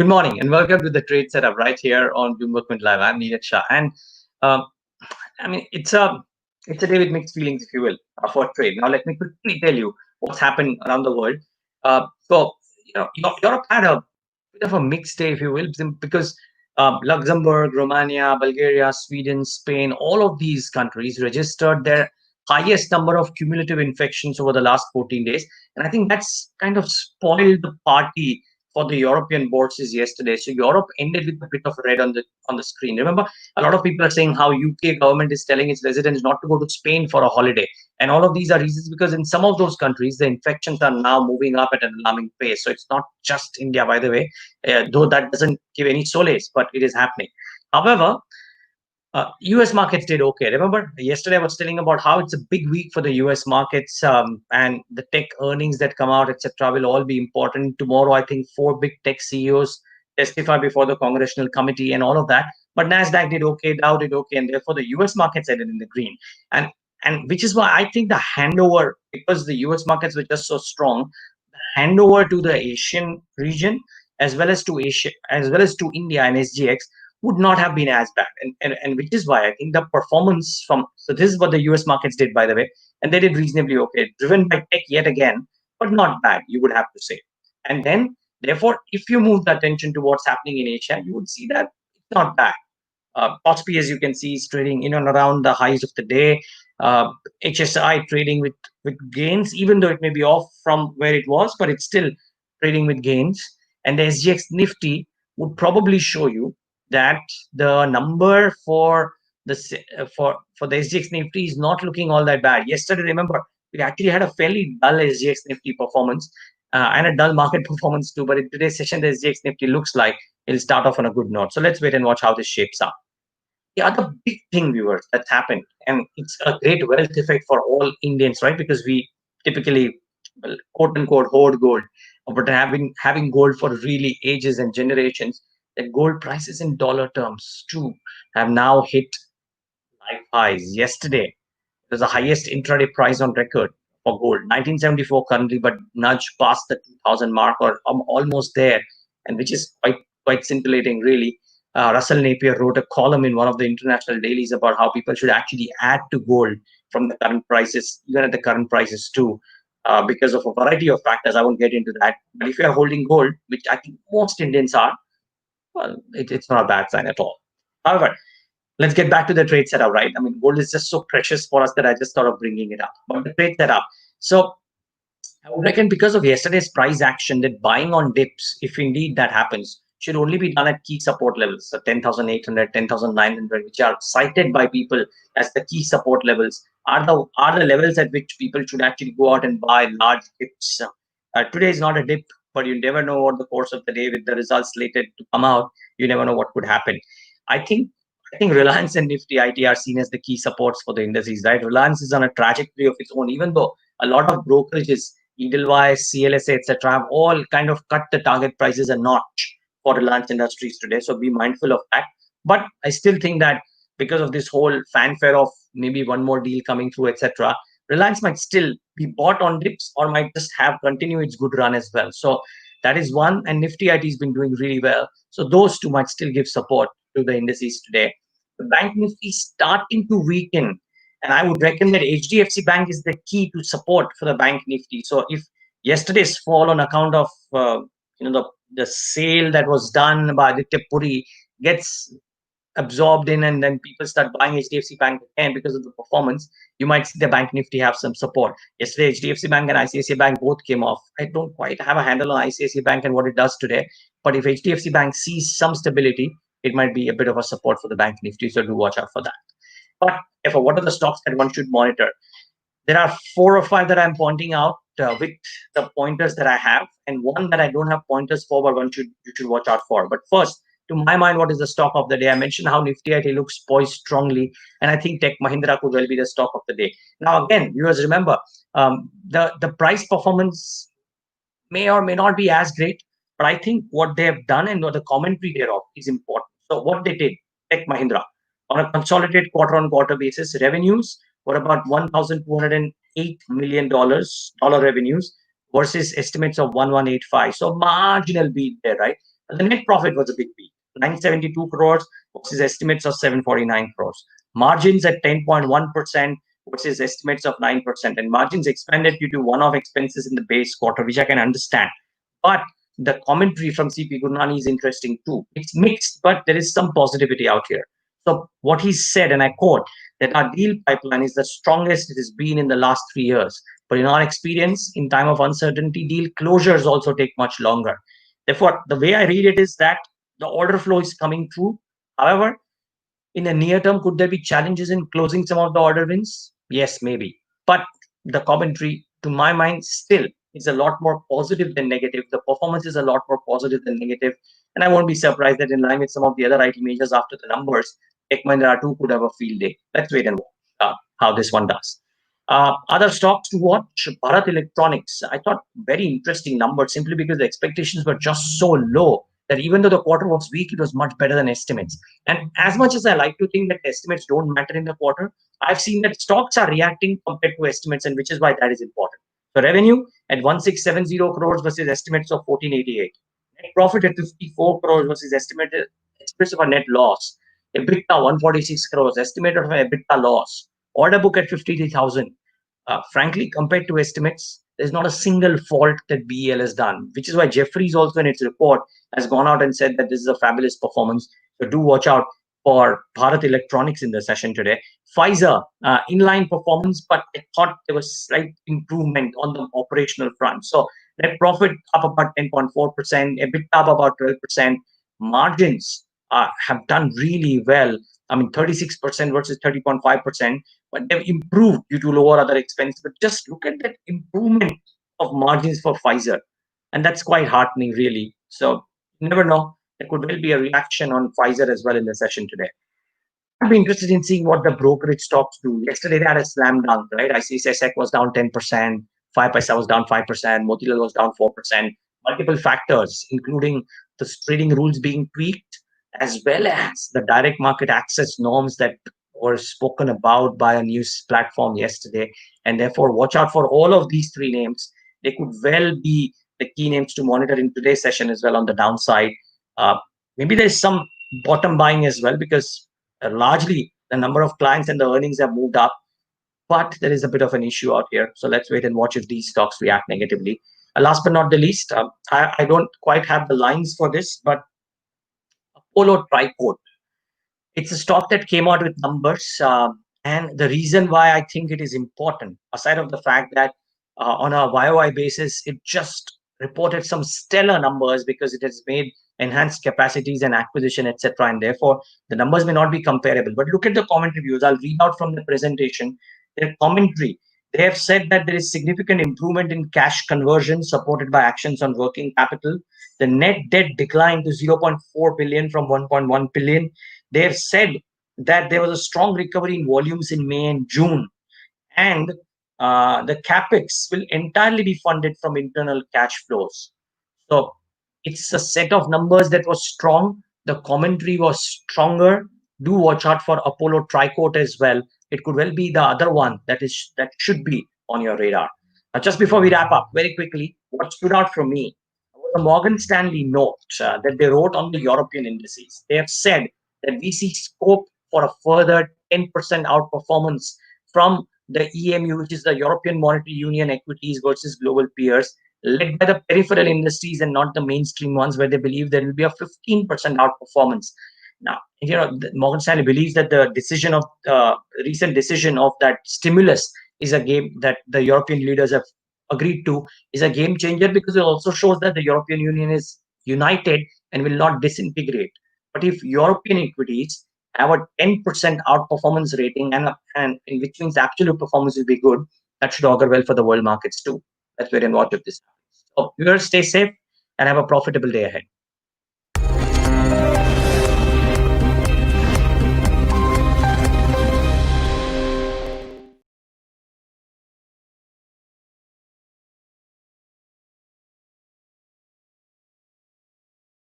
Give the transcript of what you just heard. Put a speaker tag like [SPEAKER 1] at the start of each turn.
[SPEAKER 1] Good morning and welcome to the trade setup right here on BloombergQuint Live. I'm Niraj Shah, and um, I mean it's a day with mixed feelings, if you will, for trade. Now let me quickly tell you what's happened around the world. So Europe had a bit of a mixed day, if you will, because Luxembourg, Romania, Bulgaria, Sweden, Spain, all of these countries registered their highest number of cumulative infections over the last 14 days, and I think that's kind of spoiled the party for the European bourses yesterday. So Europe ended with a bit of red on the screen. Remember, a lot of people are saying how UK government is telling its residents not to go to Spain for a holiday, and all of these are reasons because in some of those countries the infections are now moving up at an alarming pace. So it's not just India, by the way, though that doesn't give any solace, but it is happening. However, US markets did okay. Remember, yesterday I was telling about how it's a big week for the US markets, and the tech earnings that come out, etc., will all be important. Tomorrow, I think four big tech CEOs testify before the congressional committee and all of that. But Nasdaq did okay, Dow did okay, and therefore the US markets ended in the green. And which is why I think the handover, because the US markets were just so strong, the handover to the Asian region as well as to Asia, as well as to India and SGX would not have been as bad. And which is why I think the performance from, so this is what the US markets did, by the way, and they did reasonably okay, driven by tech yet again, but not bad, you would have to say. And then, therefore, if you move the attention to what's happening in Asia, you would see that it's not bad. KOSPI, as you can see, is trading in and around the highs of the day. HSI trading with gains, even though it may be off from where it was, but it's still trading with gains. And the SGX Nifty would probably show you that the number for the for the SGX Nifty is not looking all that bad. Yesterday, remember, we actually had a fairly dull SGX Nifty performance and a dull market performance too. But in today's session, the SGX Nifty looks like it'll start off on a good note. So let's wait and watch how this shapes up. The other big thing, viewers, that's happened, and it's a great wealth effect for all Indians, right? Because we typically, well, quote unquote, hoard gold, but having gold for really ages and generations, the gold prices in dollar terms too have now hit life highs. Yesterday, it was the highest intraday price on record for gold, 1974 currently, but nudge past the 2000 mark, or almost there, and which is quite scintillating, really. Russell Napier wrote a column in one of the international dailies about how people should actually add to gold from the current prices, even at the current prices too, because of a variety of factors. I won't get into that. But if you are holding gold, which I think most Indians are, well, it's not a bad sign at all. However, let's get back to the trade setup, right? I mean, gold is just so precious for us that I just thought of bringing it up. But the trade setup. So I would reckon because of yesterday's price action, that buying on dips, if indeed that happens, should only be done at key support levels, so 10,800, 10,900, which are cited by people as the key support levels, are the levels at which people should actually go out and buy large dips. Today is not a dip, but you never know what the course of the day, with the results slated to come out, you never know what could happen. I think I think Reliance and Nifty IT are seen as the key supports for the indices, right? Reliance is on a trajectory of its own, even though a lot of brokerages, Edelweiss, CLSA, etc., have all kind of cut the target prices a notch for Reliance Industries today. So be mindful of that. But I still think that because of this whole fanfare of maybe one more deal coming through, etc., Reliance might still be bought on dips or might just have continue its good run as well. So that is one. And Nifty IT has been doing really well. So those two might still give support to the indices today. The bank Nifty is starting to weaken, and I would reckon that HDFC Bank is the key to support for the bank Nifty. So if yesterday's fall on account of the sale that was done by Aditya Puri gets absorbed in, and then people start buying HDFC Bank again because of the performance, you might see the bank Nifty have some support. Yesterday, HDFC Bank and ICICI Bank both came off. I don't quite have a handle on ICICI Bank and what it does today, but if HDFC Bank sees some stability, it might be a bit of a support for the bank Nifty, so do watch out for that. But if what are the stocks that one should monitor? There are 4 or 5 that I'm pointing out with the pointers that I have, and one that I don't have pointers for, but you should watch out for. But first, to my mind, what is the stock of the day? I mentioned how Nifty IT looks poised strongly, and I think Tech Mahindra could well be the stock of the day. Now, again, viewers, remember, the price performance may or may not be as great, but I think what they have done and what the commentary thereof is important. So what they did, Tech Mahindra, on a consolidated quarter-on-quarter basis, revenues were about $1,208 million dollar revenues versus estimates of 1185. So marginal beat there, right? The net profit was a big beat, 972 crores versus estimates of 749 crores. Margins at 10.1% versus estimates of 9%. And margins expanded due to one-off expenses in the base quarter, which I can understand. But the commentary from CP Gurnani is interesting too. It's mixed, but there is some positivity out here. So what he said, and I quote, that our deal pipeline is the strongest it has been in the last 3 years. But in our experience, in time of uncertainty, deal closures also take much longer. Therefore, the way I read it is that the order flow is coming through. However, in the near term, could there be challenges in closing some of the order wins? Yes, maybe. But the commentary, to my mind, still is a lot more positive than negative. The performance is a lot more positive than negative. And I won't be surprised that in line with some of the other IT majors after the numbers, Tech Mahindra too could have a field day. Let's wait and watch how this one does. Other stocks to watch, Bharat Electronics. I thought very interesting numbers simply because the expectations were just so low that even though the quarter was weak, it was much better than estimates. And as much as I like to think that estimates don't matter in the quarter, I've seen that stocks are reacting compared to estimates, and which is why that is important. So revenue at 1670 crores versus estimates of 1488. Net profit at 54 crores versus estimates of a net loss. EBITDA 146 crores, estimated of an EBITDA loss. Order book at 53,000. Frankly, compared to estimates, there's not a single fault that BEL has done, which is why Jefferies also in its report has gone out and said that this is a fabulous performance. So do watch out for Bharat Electronics in the session today. Pfizer, inline performance, but I thought there was slight improvement on the operational front. So net profit up about 10.4%, EBITDA up about 12%. Margins have done really well. I mean, 36% versus 30.5%, but they've improved due to lower other expenses. But just look at that improvement of margins for Pfizer. And that's quite heartening, really. So you never know. There could well be a reaction on Pfizer as well in the session today. I'd be interested in seeing what the brokerage stocks do. Yesterday they had a slam dunk, right? ICICI was down 10%, 5paisa was down 5%, Motilal was down 4%. Multiple factors, including the trading rules being tweaked, as well as the direct market access norms that were spoken about by a news platform yesterday. And therefore, watch out for all of these three names. They could well be the key names to monitor in today's session as well on the downside. Uh, Maybe there's some bottom buying as well because largely the number of clients and the earnings have moved up, but there is a bit of an issue out here. So let's wait and watch if these stocks react negatively. Last but not the least, I don't quite have the lines for this, but Apollo Tricoat. It's a stock that came out with numbers. And the reason why I think it is important, aside of the fact that on a YOY basis, it just reported some stellar numbers because it has made enhanced capacities and acquisition, etc. And therefore, the numbers may not be comparable. But look at the comment reviews. I'll read out from the presentation. Their commentary. They have said that there is significant improvement in cash conversion supported by actions on working capital. The net debt declined to 0.4 billion from 1.1 billion. They have said that there was a strong recovery in volumes in May and June, and the capex will entirely be funded from internal cash flows. So it's a set of numbers that was strong. The commentary was stronger. Do watch out for Apollo Tricoat as well. It could well be the other one that should be on your radar. Just before we wrap up, very quickly, what stood out for me was a Morgan Stanley note that they wrote on the European indices. They have said that we see scope for a further 10% outperformance from the EMU, which is the European Monetary Union equities versus global peers, led by the peripheral industries and not the mainstream ones, where they believe there will be a 15% outperformance. Now, Morgan Stanley believes that the decision of recent decision of that stimulus is a game that the European leaders have agreed to is a game changer because it also shows that the European Union is united and will not disintegrate. But if European equities have a 10% outperformance rating and which means absolute performance will be good, that should augur well for the world markets too. Let's wait and watch if this happens. So viewers, stay safe and have a profitable day ahead.